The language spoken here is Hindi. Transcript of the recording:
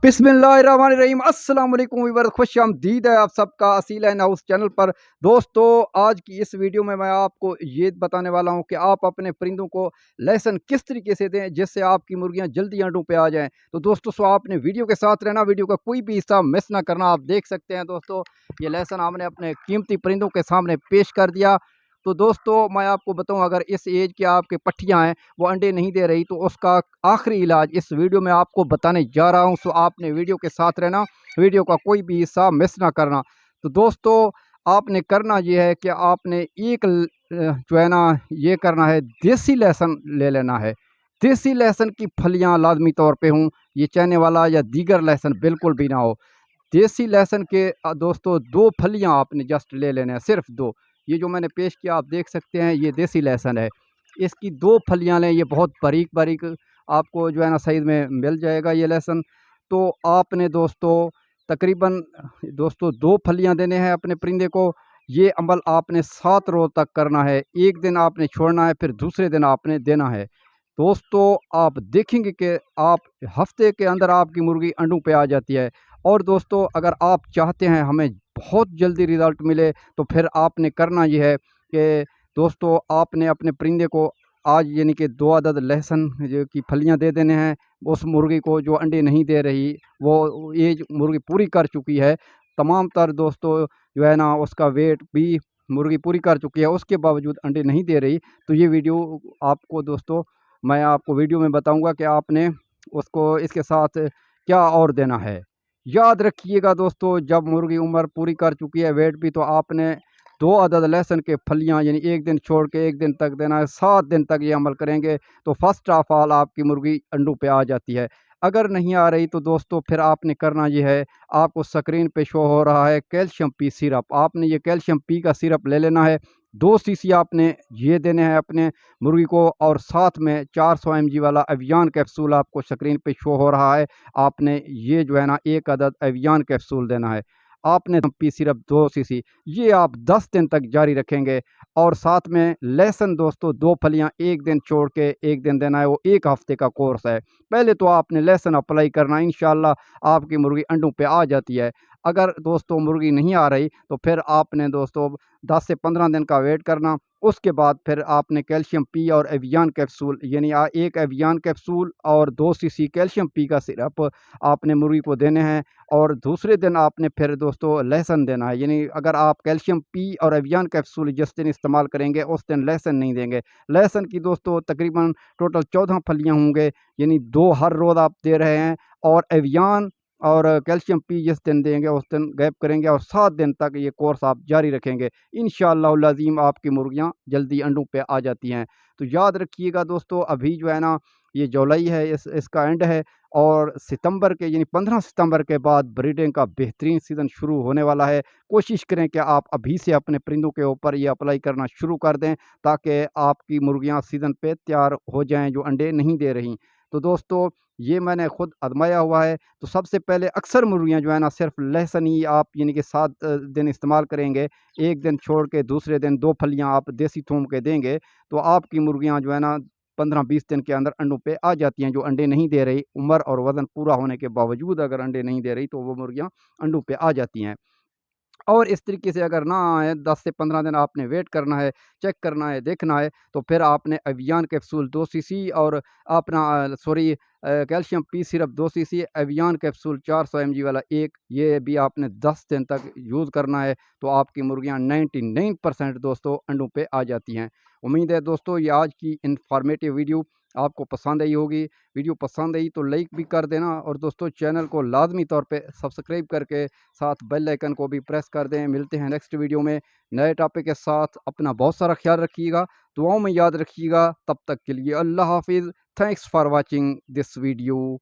बिस्मिल्लाहिर्रहमानिर्रहीम अस्सलाम वालेकुम वीवर, खुशामदीद है आप सबका असील एंड हाउस चैनल पर। दोस्तों, आज की इस वीडियो में मैं आपको ये बताने वाला हूं कि आप अपने परिंदों को लेसन किस तरीके से दें जिससे आपकी मुर्गियां जल्दी अंडों पे आ जाएं। तो दोस्तों, सो आपने वीडियो के साथ रहना, वीडियो का कोई भी हिस्सा मिस ना करना। आप देख सकते हैं दोस्तों, ये लेसन हमने अपने कीमती परिंदों के सामने पेश कर दिया। तो दोस्तों, मैं आपको बताऊं, अगर इस एज की आपके पट्टियां हैं वो अंडे नहीं दे रही तो उसका आखिरी इलाज इस वीडियो में आपको बताने जा रहा हूं। सो आपने वीडियो के साथ रहना, वीडियो का कोई भी हिस्सा मिस ना करना। तो दोस्तों, आपने करना ये है कि आपने जो है ना, ये करना है, देसी लहसुन ले लेना है। देसी लहसुन की फलियां लाजमी तौर पे हों, ये चने वाला या दीगर लहसुन बिल्कुल भी ना हो। देसी लहसुन के दोस्तों 2 फलियां आपने जस्ट ले लेने हैं, सिर्फ 2। ये जो मैंने पेश किया आप देख सकते हैं, ये देसी लहसुन है। इसकी 2 फलियां लें, ये बहुत बारीक-बारीक आपको जो है ना साइज़ में मिल जाएगा ये लहसुन। तो आपने दोस्तों तकरीबन दोस्तों 2 फलियां देने हैं अपने परिंदे को। ये अमल आपने 7 रोज़ तक करना है। एक दिन आपने छोड़ना है, फिर दूसरे दिन आपने देना है। दोस्तों, आप देखेंगे कि आप हफ्ते के अंदर आपकी मुर्गी अंडों पे आ जाती है। और दोस्तों, अगर आप चाहते हैं हमें बहुत जल्दी रिज़ल्ट मिले तो फिर आपने करना ये है कि दोस्तों, आपने अपने परिंदे को आज यानी कि 2 अदद लहसुन जो की फलियां दे देने हैं उस मुर्गी को जो अंडे नहीं दे रही, वो एज मुर्गी पूरी कर चुकी है। तमाम तर दोस्तों जो है ना, उसका वेट भी मुर्गी पूरी कर चुकी है, उसके बावजूद अंडे नहीं दे रही। तो ये वीडियो आपको दोस्तों, मैं आपको वीडियो में बताऊंगा कि आपने उसको इसके साथ क्या और देना है। याद रखिएगा दोस्तों, जब मुर्गी उम्र पूरी कर चुकी है, वेट भी, तो आपने 2 अदद लहसुन के फलियां यानी एक दिन छोड़ के एक दिन तक देना है। 7 दिन तक ये अमल करेंगे तो फर्स्ट ऑफ ऑल आपकी मुर्गी अंडों पे आ जाती है। अगर नहीं आ रही तो दोस्तों फिर आपने करना ये है, आपको स्क्रीन पे शो हो रहा है कैल्शियम पी सिरप। आपने ये कैल्शियम पी का सिरप ले लेना है। 2 सीसी आपने ये देने हैं अपने मुर्गी को, और साथ में 400 mg वाला एवियन कैप्सूल आपको स्क्रीन पे शो हो रहा है। आपने ये जो है ना 1 अदद एवियन कैप्सूल देना है। आपने पी सिरप 2 सीसी, ये आप 10 दिन तक जारी रखेंगे। और साथ में लहसुन दोस्तों 2 फलियां एक दिन छोड़ के एक दिन देना है। वो 1 हफ्ते का कोर्स है। पहले तो आपने लहसुन अप्लाई करना, इंशाल्लाह आपकी मुर्गी अंडों पे आ जाती है। अगर दोस्तों मुर्गी नहीं आ रही तो फिर आपने दोस्तों 10 से 15 दिन का वेट करना। उसके बाद फिर आपने कैल्शियम पी और एवियन कैप्सूल यानी 1 एवियन कैप्सूल और 2 सीसी कैल्शियम पी का सिरप आपने मुर्गी को देने हैं। और दूसरे दिन आपने फिर दोस्तों लहसुन देना है। यानी अगर आप कैल्शियम पी और एवियन कैप्सूल जिस दिन इस्तेमाल करेंगे उस दिन लहसुन नहीं देंगे। लहसुन की दोस्तों तकरीबन टोटल 14 फलियां होंगे, यानी 2 हर रोज़ आप दे रहे हैं। और एवियन और कैल्शियम पी जिस दिन देंगे उस दिन गैप करेंगे, और 7 दिन तक ये कोर्स आप जारी रखेंगे। इंशाअल्लाह अज़ीम आपकी मुर्गियां जल्दी अंडों पे आ जाती हैं। तो याद रखिएगा दोस्तों, अभी जो है ना ये जुलाई है, इसका एंड है। और सितंबर के यानी 15 सितंबर के बाद ब्रीडिंग का बेहतरीन सीज़न शुरू होने वाला है। कोशिश करें कि आप अभी से अपने परिंदों के ऊपर ये अप्लाई करना शुरू कर दें, ताकि आपकी मुर्गियां सीज़न पे तैयार हो जाएं जो अंडे नहीं दे रही। तो दोस्तों, ये मैंने खुद आजमाया हुआ है। तो सबसे पहले अक्सर मुर्गियां जो है ना सिर्फ लहसुन ही आप यानी कि 7 दिन इस्तेमाल करेंगे। एक दिन छोड़ के दूसरे दिन 2 फलियां आप देसी थूम के देंगे तो आपकी मुर्गियां जो है ना 15-20 दिन के अंदर अंडों पे आ जाती हैं जो अंडे नहीं दे रही। उम्र और वज़न पूरा होने के बावजूद अगर अंडे नहीं दे रही तो वो मुर्गियां अंडों पे आ जाती हैं। और इस तरीके से अगर ना आए, 10 से 15 दिन आपने वेट करना है, चेक करना है, देखना है। तो फिर आपने एवियन कैप्सूल 2 सीसी और अपना calcium P syrup 2 CC, avian capsule 400 mg वाला 1, ये भी आपने 10 दिन तक यूज़ करना है। तो आपकी मुर्गियां 99% दोस्तों अंडों पे आ जाती हैं। उम्मीद है दोस्तों ये आज की इन्फॉर्मेटिव वीडियो आपको पसंद आई होगी। वीडियो पसंद आई तो लाइक भी कर देना, और दोस्तों चैनल को लाजमी तौर पे सब्सक्राइब करके साथ बेल आइकन को भी प्रेस कर दें। मिलते हैं नेक्स्ट वीडियो में नए टॉपिक के साथ। अपना बहुत सारा ख्याल रखिएगा, दुआओं में याद रखिएगा। तब तक के लिए अल्लाह हाफिज़। Thanks for watching this video.